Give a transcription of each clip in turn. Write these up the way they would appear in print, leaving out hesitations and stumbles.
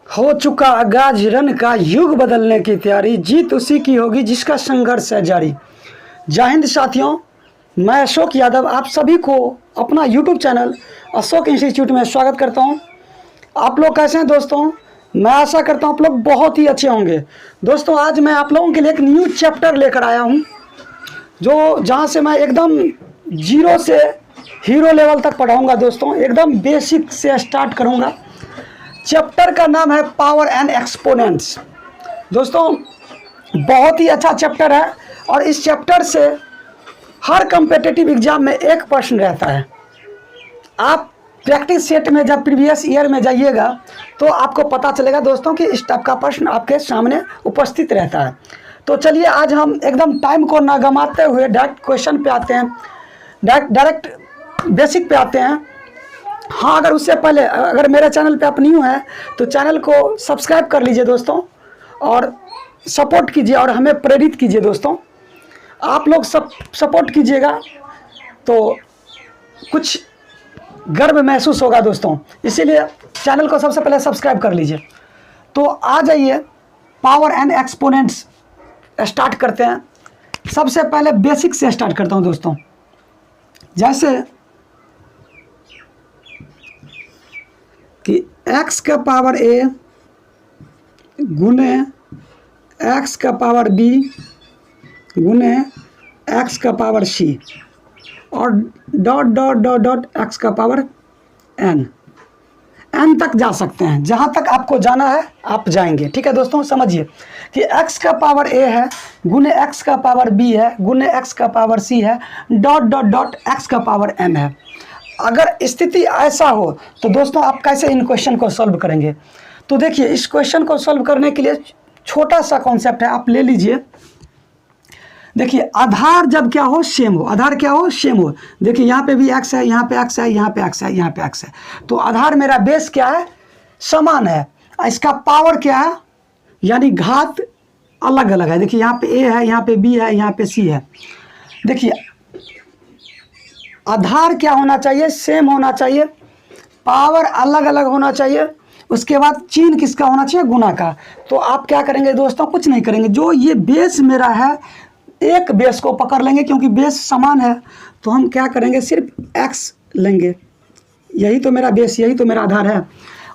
हो चुका आगाज रन का युग बदलने की तैयारी, जीत उसी की होगी जिसका संघर्ष है जारी। जय हिंद साथियों, मैं अशोक यादव आप सभी को अपना यूट्यूब चैनल अशोक इंस्टीट्यूट में स्वागत करता हूं। आप लोग कैसे हैं दोस्तों? मैं आशा करता हूं आप लोग बहुत ही अच्छे होंगे। दोस्तों, आज मैं आप लोगों के लिए एक न्यू चैप्टर लेकर आया हूं, जो जहां से मैं एकदम जीरो से हीरो लेवल तक पढ़ाऊंगा। दोस्तों, एकदम बेसिक से स्टार्ट करूंगा। चैप्टर का नाम है पावर एंड एक्सपोनेंट्स। दोस्तों, बहुत ही अच्छा चैप्टर है और इस चैप्टर से हर कम्पिटिटिव एग्जाम में एक प्रश्न रहता है। आप प्रैक्टिस सेट में जब प्रीवियस ईयर में जाइएगा तो आपको पता चलेगा दोस्तों कि इस टाइप का प्रश्न आपके सामने उपस्थित रहता है। तो चलिए, आज हम एकदम टाइम को ना गंवाते हुए डायरेक्ट क्वेश्चन पे आते हैं, डायरेक्ट बेसिक पे आते हैं। हाँ, अगर उससे पहले अगर मेरे चैनल पे आप न्यू हैं तो चैनल को सब्सक्राइब कर लीजिए दोस्तों, और सपोर्ट कीजिए और हमें प्रेरित कीजिए। दोस्तों, आप लोग सब सपोर्ट कीजिएगा तो कुछ गर्व महसूस होगा दोस्तों, इसीलिए चैनल को सबसे पहले सब्सक्राइब कर लीजिए। तो आ जाइए, पावर एंड एक्सपोनेंट्स स्टार्ट करते हैं। सबसे पहले बेसिक से स्टार्ट करता हूँ दोस्तों। जैसे कि x का पावर a गुने x का पावर b गुने x का पावर c और dot dot dot dot x का पावर n तक जा सकते हैं। जहाँ तक आपको जाना है आप जाएंगे। ठीक है दोस्तों, समझिए कि x का पावर a है गुने x का पावर b है गुने x का पावर c है डॉट डॉट डॉट x का पावर n है। अगर स्थिति ऐसा हो तो दोस्तों आप कैसे इन क्वेश्चन को सॉल्व करेंगे? तो देखिए, इस क्वेश्चन को सॉल्व करने के लिए छोटा सा कॉन्सेप्ट है, आप ले लीजिए। देखिए, आधार जब क्या हो, सेम हो। आधार क्या हो, सेम हो। देखिए, यहाँ पे भी x है, यहाँ पे x है, यहाँ पे x है, यहाँ पे x है। तो आधार मेरा बेस क्या है, समान है। इसका पावर क्या है, यानी घात अलग अलग है। देखिए, यहाँ पे a है, यहाँ पे b है, यहाँ पे c है। देखिए, आधार क्या होना चाहिए, सेम होना चाहिए, पावर अलग अलग होना चाहिए, उसके बाद चिन्ह किसका होना चाहिए, गुना का। तो आप क्या करेंगे दोस्तों, कुछ नहीं करेंगे। जो ये बेस मेरा है, एक बेस को पकड़ लेंगे क्योंकि बेस समान है। तो हम क्या करेंगे, सिर्फ x लेंगे। यही तो मेरा बेस, यही तो मेरा आधार है।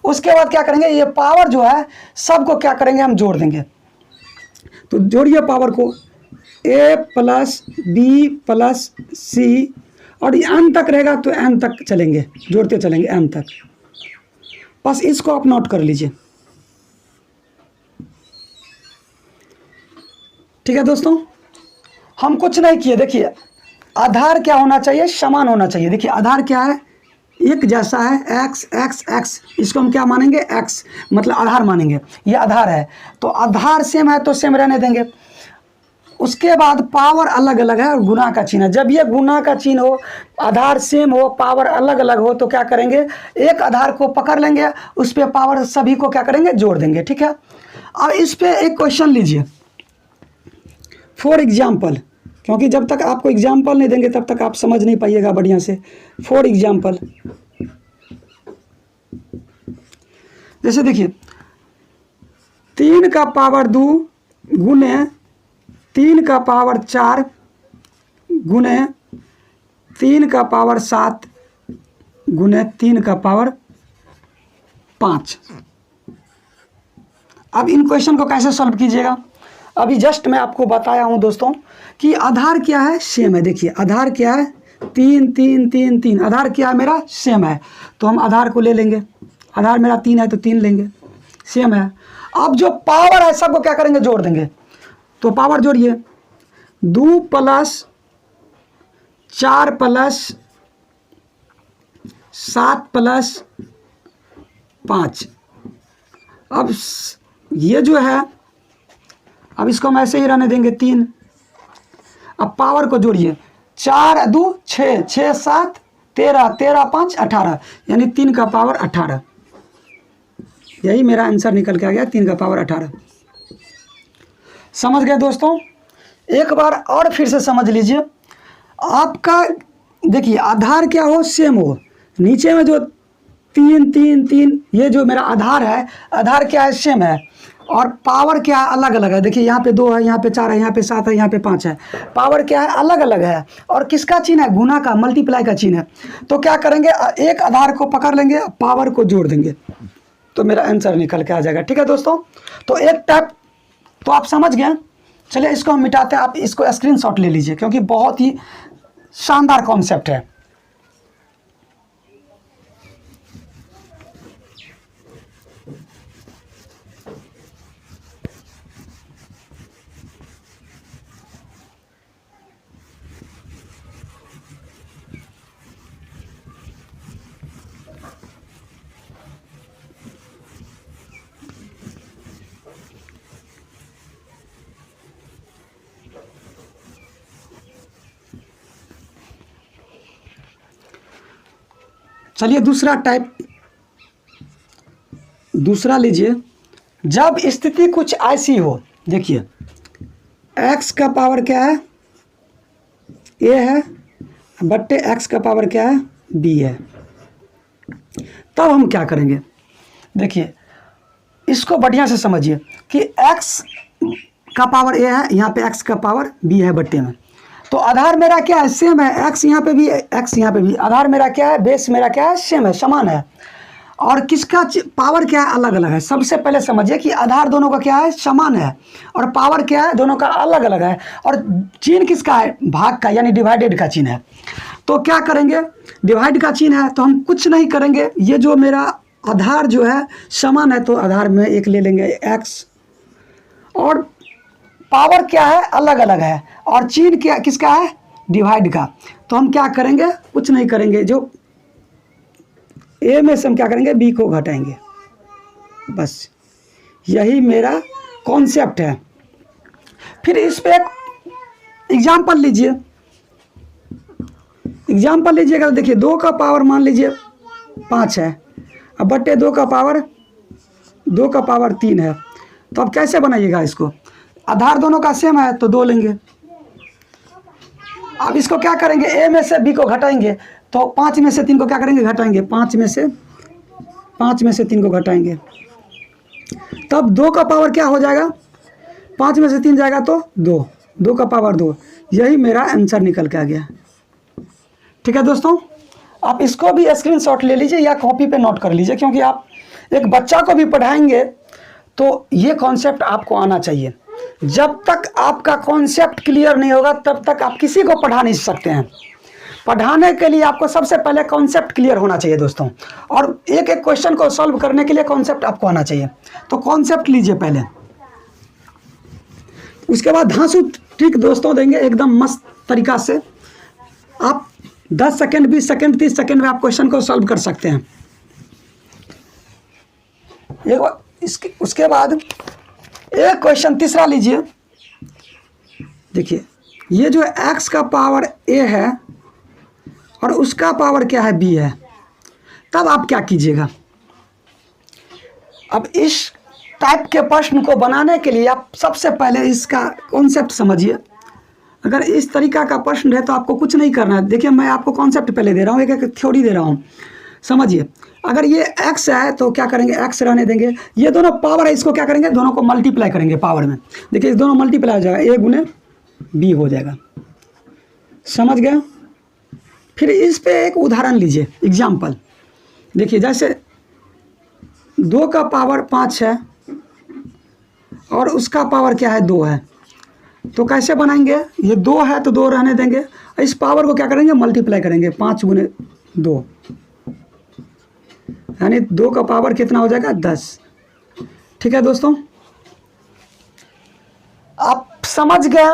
उसके बाद क्या करेंगे, ये पावर जो है सबको क्या करेंगे, हम जोड़ देंगे। तो जोड़िए पावर को, a प्लस बी प्लस सी, और ये n तक रहेगा तो n तक चलेंगे, जोड़ते चलेंगे n तक। बस इसको आप नोट कर लीजिए। ठीक है दोस्तों, हम कुछ नहीं किए। देखिए, आधार क्या होना चाहिए, समान होना चाहिए। देखिए, आधार क्या है, एक जैसा है, x x x, इसको हम क्या मानेंगे, x मतलब आधार मानेंगे। ये आधार है तो आधार सेम है तो सेम रहने देंगे। उसके बाद पावर अलग अलग है और गुना का चिन्ह है। जब ये गुना का चिन्ह हो, आधार सेम हो, पावर अलग अलग हो, तो क्या करेंगे, एक आधार को पकड़ लेंगे, उस पर पावर सभी को क्या करेंगे, जोड़ देंगे। ठीक है, अब इस पे एक क्वेश्चन लीजिए फॉर एग्जाम्पल, क्योंकि जब तक आपको एग्जाम्पल नहीं देंगे तब तक आप समझ नहीं पाइएगा बढ़िया से। फॉर एग्जाम्पल, जैसे देखिए, 3 का पावर 2 गुने 3 का पावर 4 गुने 3 का पावर 7 गुने 3 का पावर 5। अब इन क्वेश्चन को कैसे सॉल्व कीजिएगा, अभी जस्ट मैं आपको बताया हूं दोस्तों कि आधार क्या है, सेम है। देखिए, आधार क्या है, 3 3 3 3, आधार क्या है मेरा, सेम है। तो हम आधार को ले लेंगे। आधार मेरा 3 है तो 3 लेंगे, सेम है। अब जो पावर है सबको क्या करेंगे, जोड़ देंगे। तो पावर जोड़िए, 2 प्लस 4 प्लस 7 प्लस 5। अब ये जो है, अब इसको हम ऐसे ही रहने देंगे 3। अब पावर को जोड़िए, 4 2 6 6 7 13 13 5 18, यानी 3 का पावर 18। यही मेरा आंसर निकल के आ गया, 3 का पावर 18। समझ गए दोस्तों? एक बार और फिर से समझ लीजिए। आपका देखिए, आधार क्या हो, सेम हो, नीचे में जो 3 3 3, ये जो मेरा आधार है, आधार क्या है, सेम है, और पावर क्या है, अलग अलग है। देखिए यहाँ पे 2 है, यहाँ पे 4 है, यहाँ पे 7 है, यहाँ पे 5 है। पावर क्या है, अलग अलग है। और किसका चिन्ह है, गुना का, मल्टीप्लाई का चिन्ह है। तो क्या करेंगे, एक आधार को पकड़ लेंगे, पावर को जोड़ देंगे, तो मेरा आंसर निकल के आ जाएगा। ठीक है दोस्तों, तो एक टाइप तो आप समझ गए। चलिए इसको हम मिटाते हैं, आप इसको स्क्रीनशॉट ले लीजिए, क्योंकि बहुत ही शानदार कॉन्सेप्ट है। चलिए दूसरा टाइप, दूसरा लीजिए। जब स्थिति कुछ ऐसी हो, देखिए x का पावर क्या है, a है, बट्टे x का पावर क्या है, b है। तब हम क्या करेंगे, देखिए इसको बढ़िया से समझिए कि x का पावर a है, यहाँ पे x का पावर b है बट्टे में। तो आधार मेरा क्या है, सेम है, x यहाँ पे भी, x यहाँ पे भी। आधार मेरा क्या है, बेस मेरा क्या है, सेम है, समान है। और किसका पावर क्या है, अलग अलग है। सबसे पहले समझिए कि आधार दोनों का क्या है, समान है, और पावर क्या है, दोनों का अलग अलग है। और चिन्ह किसका है, भाग का, यानी डिवाइडेड का चिन्ह है। तो क्या करेंगे, डिवाइड का चिन्ह है तो हम कुछ नहीं करेंगे, ये जो मेरा आधार जो है समान है, तो आधार में एक ले लेंगे x, और पावर क्या है, अलग अलग है, और चिन्ह क्या किसका है, डिवाइड का। तो हम क्या करेंगे, कुछ नहीं करेंगे, जो a में से हम क्या करेंगे, b को घटाएंगे, बस यही मेरा कॉन्सेप्ट है। फिर इस पे एक एग्जाम्पल लीजिए, एग्जाम्पल लीजिएगा। देखिए 2 का पावर मान लीजिए 5 है, अब बट्टे 2 का पावर 3 है। तो अब कैसे बनाइएगा इसको, आधार दोनों का सेम है तो 2 लेंगे। अब इसको क्या करेंगे, a में से b को घटाएंगे, तो 5 में से 3 को क्या करेंगे, घटाएंगे, 5 में से 3 को घटाएंगे, तब 2 का पावर क्या हो जाएगा, 5 में से 3 जाएगा तो 2 का पावर 2। यही मेरा आंसर निकल के आ गया। ठीक है दोस्तों, आप इसको भी स्क्रीनशॉट ले लीजिए या कॉपी पे नोट कर लीजिए, क्योंकि आप एक बच्चा को भी पढ़ाएंगे तो ये कॉन्सेप्ट आपको आना चाहिए। जब तक आपका कॉन्सेप्ट क्लियर नहीं होगा तब तक आप किसी को पढ़ा नहीं सकते हैं। पढ़ाने के लिए आपको सबसे पहले कॉन्सेप्ट क्लियर होना चाहिए दोस्तों, और एक एक क्वेश्चन को सॉल्व करने के लिए कॉन्सेप्ट आपको आना चाहिए। तो कॉन्सेप्ट लीजिए पहले, उसके बाद धांसू ट्रिक दोस्तों देंगे एकदम मस्त तरीका से। आप 10 सेकंड, 20 सेकंड, 30 सेकंड में आप क्वेश्चन को सॉल्व कर सकते हैं। उसके बाद एक क्वेश्चन तीसरा लीजिए। देखिए ये जो x का पावर a है और उसका पावर क्या है, b है। तब आप क्या कीजिएगा, अब इस टाइप के प्रश्न को बनाने के लिए आप सबसे पहले इसका कॉन्सेप्ट समझिए। अगर इस तरीका का प्रश्न है तो आपको कुछ नहीं करना है। देखिए मैं आपको कॉन्सेप्ट पहले दे रहा हूँ, एक थ्योरी दे रहा हूँ, समझिए। अगर ये x है तो क्या करेंगे, x रहने देंगे। ये दोनों पावर है, इसको क्या करेंगे, दोनों को मल्टीप्लाई करेंगे पावर में। देखिए इस दोनों मल्टीप्लाई हो जाएगा, a गुने b हो जाएगा, समझ गया। फिर इस पे एक उदाहरण लीजिए, एग्जाम्पल। देखिए जैसे 2 का पावर 5 है और उसका पावर क्या है, 2 है। तो कैसे बनाएंगे, ये 2 है तो 2 रहने देंगे, इस पावर को क्या करेंगे, मल्टीप्लाई करेंगे, 5 गुने 2, यानी 2 का पावर कितना हो जाएगा, 10। ठीक है दोस्तों, आप समझ गए।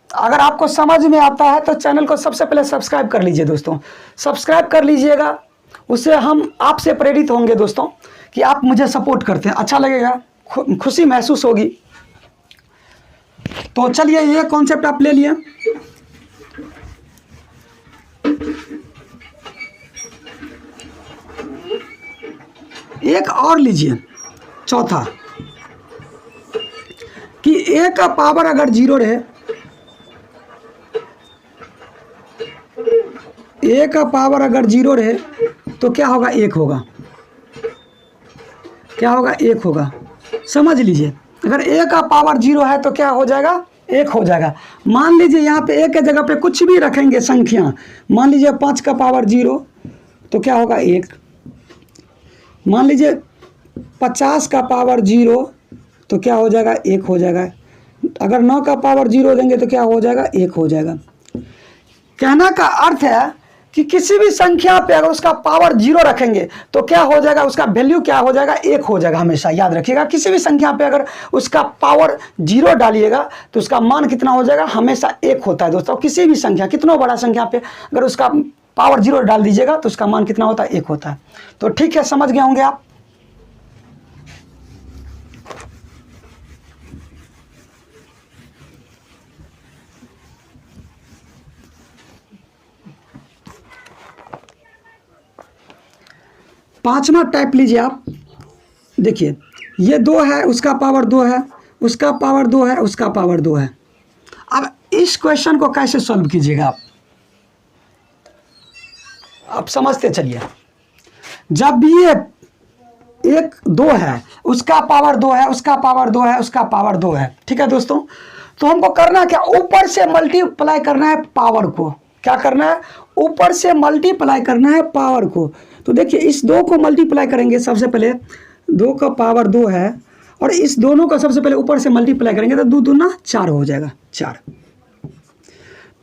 अगर आपको समझ में आता है तो चैनल को सबसे पहले सब्सक्राइब कर लीजिए दोस्तों, सब्सक्राइब कर लीजिएगा। उससे हम आपसे प्रेरित होंगे दोस्तों कि आप मुझे सपोर्ट करते हैं, अच्छा लगेगा, खुशी महसूस होगी। तो चलिए ये कॉन्सेप्ट आप ले लिए। एक और लीजिए, चौथा, कि a का पावर अगर 0 रहे, a का पावर अगर 0 रहे तो क्या होगा, 1 होगा। क्या होगा, 1 होगा। समझ लीजिए, अगर a का पावर 0 है तो क्या हो जाएगा, 1 हो जाएगा। मान लीजिए यहाँ पे a के जगह पे कुछ भी रखेंगे संख्या, मान लीजिए 5 का पावर 0 तो क्या होगा, 1। मान लीजिए 50 का पावर 0 तो क्या हो जाएगा, 1 हो जाएगा। अगर 9 का पावर 0 देंगे तो क्या हो जाएगा, 1 हो जाएगा। कहना का अर्थ है कि किसी भी संख्या पे अगर उसका पावर 0 रखेंगे तो क्या हो जाएगा, उसका वैल्यू क्या हो जाएगा, 1 हो जाएगा। हमेशा याद रखिएगा, किसी भी संख्या पे अगर उसका पावर 0 डालिएगा तो उसका मान कितना हो जाएगा, हमेशा 1 होता है दोस्तों। किसी भी संख्या, कितना बड़ा संख्या पे अगर उसका पावर 0 डाल दीजिएगा तो उसका मान कितना होता है, 1 होता है। तो ठीक है, समझ गए होंगे आप। पांचवा टाइप लीजिए आप, देखिए ये 2 है, उसका पावर 2 है, उसका पावर 2 है, उसका पावर 2 है। अब इस क्वेश्चन को कैसे सॉल्व कीजिएगा आप समझते चलिए। जब ये 1 2 है, उसका पावर 2 है, उसका पावर 2 है, उसका पावर 2 है, ठीक है दोस्तों। तो हमको करना क्या, ऊपर से मल्टीप्लाई करना है पावर को। क्या करना है, ऊपर से मल्टीप्लाई करना है पावर को। तो देखिए इस 2 को मल्टीप्लाई करेंगे, सबसे पहले 2 का पावर 2 है और इस दोनों का सबसे पहले ऊपर से मल्टीप्लाई करेंगे तो 2 दूना 4 हो जाएगा, 4।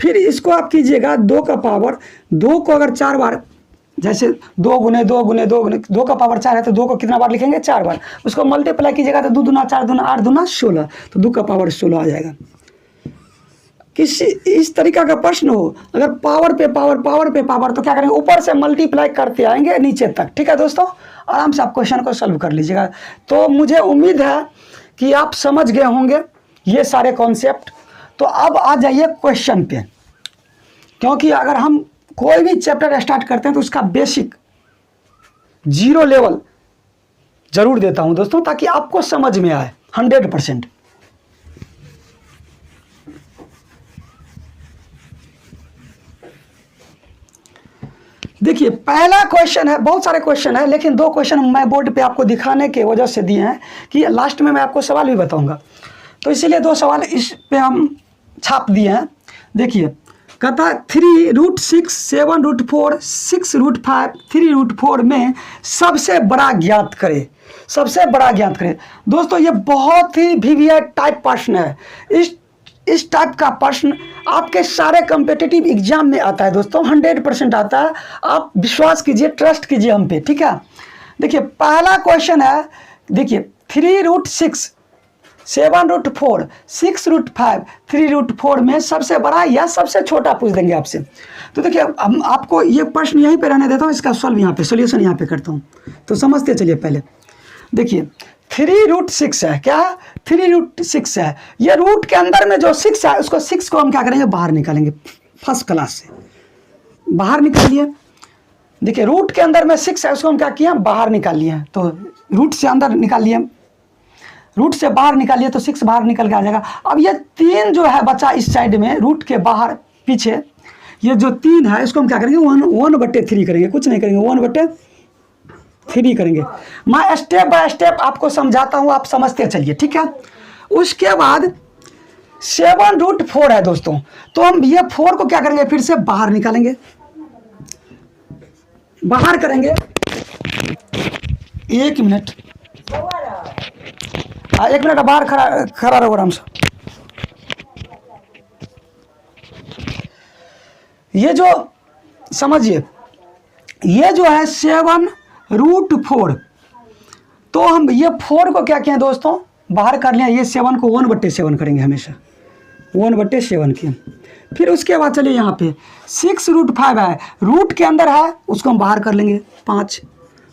फिर इसको आप कीजिएगा 2 का पावर 2 को अगर 4 बार, जैसे 2 गुने 2 गुने 2 गुने 2 का पावर 4 है तो 2 को कितना बार लिखेंगे, 4 बार। उसको मल्टीप्लाई कीजिएगा तो 2 दूना 4 दूना 8 दूना 16, तो 2 का पावर 16 आ जाएगा। किसी इस तरीका का प्रश्न हो, अगर पावर पे पावर पावर पे पावर तो क्या करेंगे, ऊपर से मल्टीप्लाई करते आएंगे नीचे तक। ठीक है दोस्तों, आराम से आप क्वेश्चन को सॉल्व कर लीजिएगा। तो मुझे उम्मीद है कि आप समझ गए होंगे ये सारे कॉन्सेप्ट। तो अब आ जाइए क्वेश्चन पे, क्योंकि अगर हम कोई भी चैप्टर स्टार्ट करते हैं तो उसका बेसिक 0 लेवल जरूर देता हूं दोस्तों, ताकि आपको समझ में आए 100%। देखिए पहला क्वेश्चन है, बहुत सारे क्वेश्चन है लेकिन 2 क्वेश्चन मैं बोर्ड पे आपको दिखाने के वजह से दिए हैं कि लास्ट में मैं आपको सवाल भी बताऊंगा, तो इसीलिए 2 सवाल इस पे हम छाप दिए हैं। देखिए कहता 3√6 7√4 6√5 3√4 में सबसे बड़ा ज्ञात करे, सबसे बड़ा ज्ञात करे। दोस्तों ये बहुत ही वीवीआई टाइप प्रश्न है। इस टाइप का प्रश्न आपके सारे कम्पिटिटिव एग्जाम में आता है दोस्तों, 100% आता है। आप विश्वास कीजिए, ट्रस्ट कीजिए हम पे, ठीक है। देखिए पहला क्वेश्चन है, देखिए 3√6 7√4 6√5 3√4 में सबसे बड़ा या सबसे छोटा पूछ देंगे आपसे। तो देखिए हम आपको ये प्रश्न यहीं पे रहने देता हूँ, इसका सॉल्व यहाँ पे, सोल्यूशन यहाँ पे करता हूँ। तो समझते चलिए पहले। देखिए 3√6 है, क्या 3√6 है। ये रूट के अंदर में जो 6 है, उसको 6 को हम क्या करेंगे, बाहर निकालेंगे। फर्स्ट क्लास से बाहर निकालिए। देखिए रूट के अंदर में 6 है, उसको हम क्या किए, बाहर निकाल लिए। तो रूट से अंदर निकाल लिए, रूट से बाहर निकालिए तो 6 बाहर निकल के आ जाएगा। अब ये 3 जो है बचा इस साइड में, रूट के बाहर पीछे ये जो 3 है, इसको हम क्या करेंगे, 1/3 करेंगे। कुछ नहीं करेंगे, 1/3 करेंगे। मैं स्टेप बाय स्टेप आपको समझाता हूं, आप समझते चलिए, ठीक है। उसके बाद 7√4 है दोस्तों, तो हम ये 4 को क्या करेंगे, फिर से बाहर निकालेंगे, बाहर करेंगे। 1 मिनट, 1 मिनट बाहर खड़ा रहो आराम से। ये जो समझिए, ये जो है 7√4, तो हम ये 4 को क्या किए दोस्तों, बाहर कर लिया। ये 7 को 1/7 करेंगे, हमेशा 1/7 किए। फिर उसके बाद चलिए यहाँ पे 6√5 है, रूट के अंदर है, उसको हम बाहर कर लेंगे 5,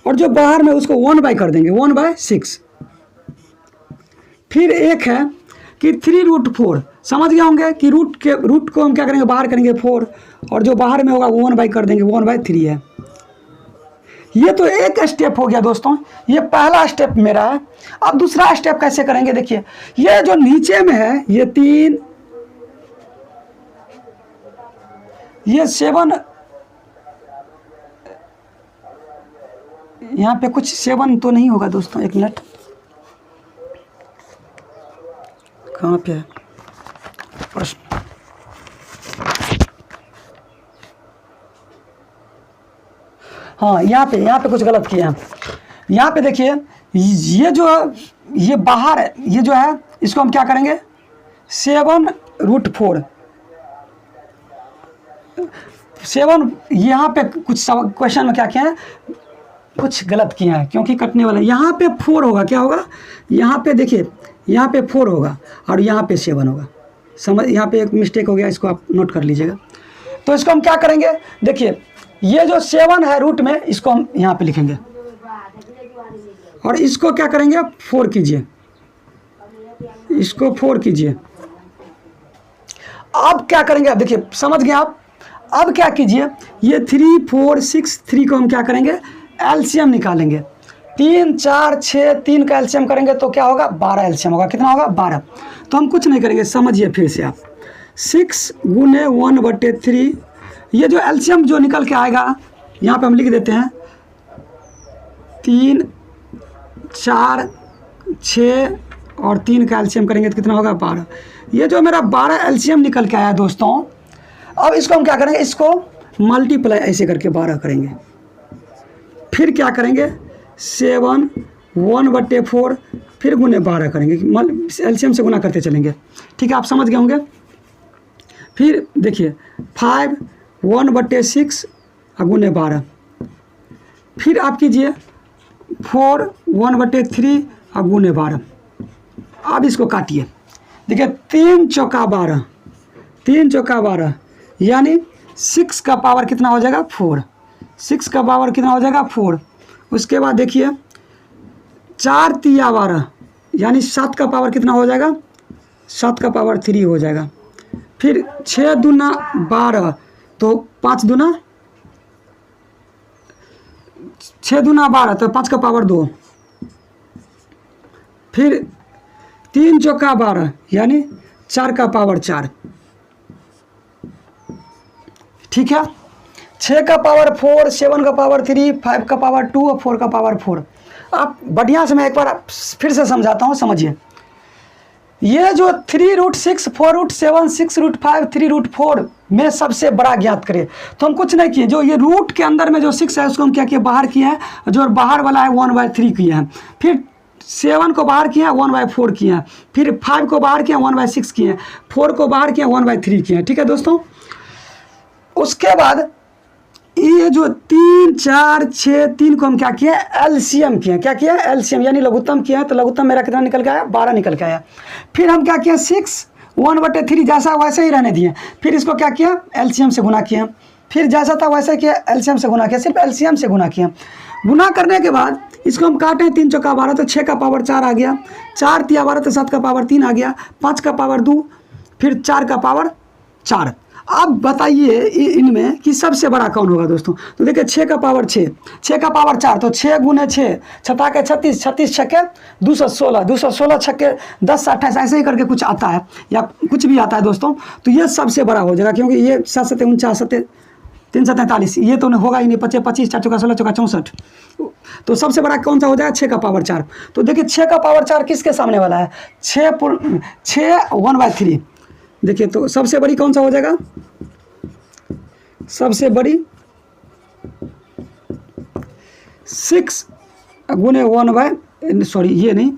और जो बाहर में उसको 1 कर देंगे, 1/6। फिर एक है कि 3√4, समझ गए होंगे कि रूट को हम क्या करेंगे, बाहर करेंगे 4, और जो बाहर में होगा वो 1 कर देंगे, 1/3 है। ये तो एक स्टेप हो गया दोस्तों, ये पहला स्टेप मेरा है। अब दूसरा स्टेप कैसे करेंगे, देखिए ये जो नीचे में है, ये 3, ये 7, यहाँ पे कुछ 7 तो नहीं होगा दोस्तों, एक मिनट, कहाँ पे है प्रश्न? हाँ, यहाँ पे कुछ गलत किया है। यहाँ पे देखिए, ये जो ये बाहर है, ये जो है इसको हम क्या करेंगे 7√4। 7 यहाँ पे कुछ क्वेश्चन में क्या किया है, कुछ गलत किया है क्योंकि कटने वाला। यहाँ पे 4 होगा, क्या होगा यहाँ पे देखिए, यहाँ पे 4 होगा और यहाँ पे 7 होगा। समझ, यहाँ पे एक मिस्टेक हो गया, इसको आप नोट कर लीजिएगा। तो इसको हम क्या करेंगे, देखिए ये जो 7 है रूट में, इसको हम यहाँ पे लिखेंगे और इसको क्या करेंगे 4 कीजिए, इसको 4 कीजिए। अब क्या करेंगे, अब देखिए समझ गए आप। अब क्या कीजिए, ये 3 4 6 3 को हम क्या करेंगे एलसीएम निकालेंगे। 3 4 6 3 का एलसीएम करेंगे तो क्या होगा 12 एलसीएम होगा। कितना होगा 12। तो हम कुछ नहीं करेंगे, समझिए फिर से आप, 6 गुने 1/3, ये जो एलसीएम जो निकल के आएगा यहाँ पे हम लिख देते हैं 3 4 6 और 3 का एलसीएम करेंगे तो कितना होगा 12। ये जो मेरा 12 एलसीएम निकल के आया दोस्तों, अब इसको हम क्या करेंगे, इसको मल्टीप्लाई ऐसे करके 12 करेंगे। फिर क्या करेंगे 7 1/4 फिर गुने 12 करेंगे, एलसीएम से गुना करते चलेंगे। ठीक है, आप समझ गए होंगे। फिर देखिए 5 1/6 और गुने 12। फिर आप कीजिए 4 1/3 और गुने 12। अब इसको काटिए, देखिए 3 चौका 12, 3 चौका 12 यानी 6 का पावर कितना हो जाएगा 4। 6 का पावर कितना हो जाएगा 4। उसके बाद देखिए 4 तिया 12 यानी 7 का पावर कितना हो जाएगा, 7 का पावर 3 हो जाएगा। फिर 6 दूना 12 तो 5 दूना 6 दूना 12 तो 5 का पावर 2। फिर 3 चौका 12 यानी 4 का पावर 4। ठीक है, 6 का पावर 4, 7 का पावर 3, 5 का पावर 2 और 4 का पावर 4। आप बढ़िया से मैं एक बार फिर से समझाता हूँ, समझिए। ये जो 3√6 4√7 6√5 3√4 में सबसे बड़ा ज्ञात करें, तो हम कुछ नहीं किए, जो ये रूट के अंदर में जो 6 है उसको हम क्या किए बाहर किए हैं, जो बाहर वाला है 1/3 किए हैं। फिर 7 को बाहर किए हैं 1/4 किए हैं। फिर 5 को बाहर किए 1/6 किए हैं। 4 को बाहर किए 1/3 किए हैं। ठीक है दोस्तों, उसके बाद ये जो 3 4 6 3 को हम क्या किए एलसीएम किए। क्या किया एलसीएम यानी लघुत्तम किया है। तो लघुत्तम मेरा कितना निकल के आया 12 निकल के आया। फिर हम क्या किया 6 1/3 जैसा वैसे ही रहने दिए। फिर इसको क्या किया एलसीएम से गुना किया। फिर जैसा था वैसे किया एलसीएम से गुना किया, सिर्फ एलसीएम से गुना किया। गुना करने के बाद इसको हम काटें 3 चौका 12 तो 6 का पावर 4 आ गया। 4 तिया 12 तो 7 का पावर 3 आ गया। 5 का पावर 2 फिर 4 का पावर 4। अब बताइए इनमें कि सबसे बड़ा कौन होगा दोस्तों। तो देखिए 6 का पावर 6, 6 का पावर 4 तो 6 गुने 6 छता के 36, 36 छक्के 216, 216 छक्के 10 28 ऐसे ही करके कुछ आता है या कुछ भी आता है दोस्तों। तो ये सबसे बड़ा हो जाएगा क्योंकि ये 7 7 49 7 3 43 ये तो होगा ही नहीं। 25 25 4 चौका 16 चौका 64। तो सबसे बड़ा कौन सा हो जाएगा 6 का पावर 4। तो देखिए 6 का पावर 4 किसके सामने वाला है 6 1/3। देखिए तो सबसे बड़ी कौन सा हो जाएगा, सबसे बड़ी 6 गुने 1/, ये नहीं,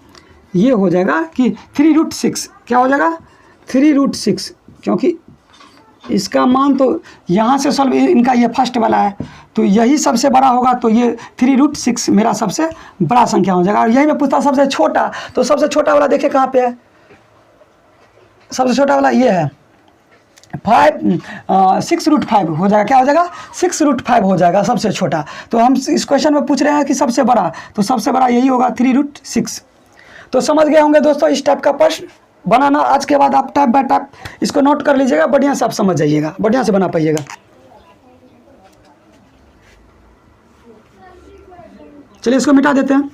ये हो जाएगा कि 3√6। क्या हो जाएगा 3√6 क्योंकि इसका मान तो यहाँ से सॉल्व, इनका ये फर्स्ट वाला है तो यही सबसे बड़ा होगा। तो ये 3√6 मेरा सबसे बड़ा संख्या हो जाएगा। और यही मैं पूछता सबसे छोटा, तो सबसे छोटा वाला देखिए कहाँ पे है, सबसे छोटा वाला ये है 6√5 हो जाएगा। क्या हो जाएगा 6√5 हो जाएगा सबसे छोटा। तो हम इस क्वेश्चन में पूछ रहे हैं कि सबसे बड़ा, तो सबसे बड़ा यही होगा 3√6। तो समझ गए होंगे दोस्तों इस टाइप का प्रश्न बनाना। आज के बाद आप टाइप बाय टाइप इसको नोट कर लीजिएगा, बढ़िया से आप समझ जाइएगा, बढ़िया से बना पाइएगा। चलिए इसको मिटा देते हैं।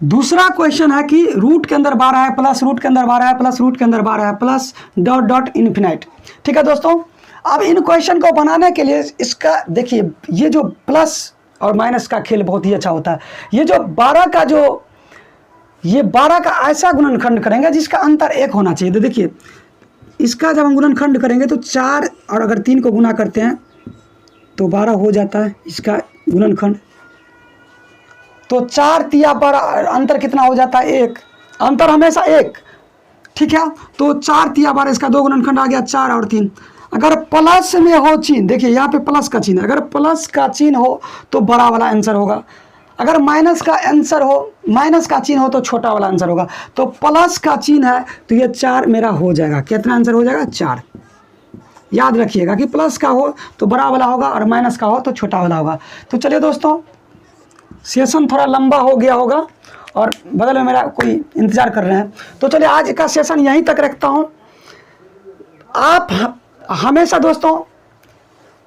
दूसरा क्वेश्चन है कि रूट के अंदर 12 है प्लस रूट के अंदर 12 है प्लस रूट के अंदर 12 है प्लस डॉट डॉट इन्फिनाइट। ठीक है दोस्तों, अब इन क्वेश्चन को बनाने के लिए इसका देखिए, ये जो प्लस और माइनस का खेल बहुत ही अच्छा होता है। ये जो 12 का ये 12 का ऐसा गुणनखंड करेंगे जिसका अंतर 1 होना चाहिए। तो देखिए, इसका जब हम गुणनखंड करेंगे तो 4 और अगर 3 को गुना करते हैं तो 12 हो जाता है इसका गुणनखंड। तो 4 तिया 12, अंतर कितना हो जाता है 1, अंतर हमेशा 1। ठीक है, तो 4 तिया 12, इसका 2 गुणनखंड आ गया 4 और 3। अगर प्लस में हो चिन्ह, देखिए यहाँ पे प्लस का चिन्ह है, अगर प्लस का चिन्ह हो तो बड़ा वाला आंसर होगा, अगर माइनस का आंसर हो, माइनस का चिन्ह हो तो छोटा वाला आंसर होगा। तो प्लस का चिन्ह है तो ये 4 मेरा हो जाएगा। कितना आंसर हो जाएगा 4। याद रखिएगा कि प्लस का हो तो बड़ा वाला होगा और माइनस का हो तो छोटा वाला होगा। तो चलिए दोस्तों, सेशन थोड़ा लंबा हो गया होगा और बगल में मेरा कोई इंतज़ार कर रहे हैं, तो चलिए आज का सेशन यहीं तक रखता हूँ। आप हमेशा दोस्तों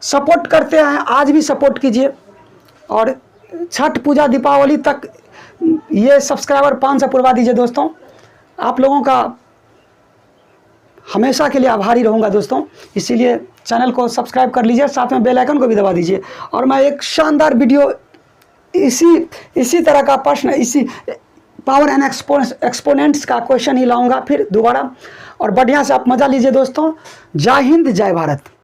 सपोर्ट करते हैं, आज भी सपोर्ट कीजिए और छठ पूजा दीपावली तक ये सब्सक्राइबर 500 पुरवा दीजिए दोस्तों। आप लोगों का हमेशा के लिए आभारी रहूँगा दोस्तों, इसीलिए चैनल को सब्सक्राइब कर लीजिए, साथ में बेल आइकन को भी दबा दीजिए। और मैं एक शानदार वीडियो इसी तरह का प्रश्न, इसी पावर एंड एक्सपोनेंट्स का क्वेश्चन ही लाऊंगा फिर दोबारा, और बढ़िया से आप मज़ा लीजिए दोस्तों। जय हिंद, जय भारत।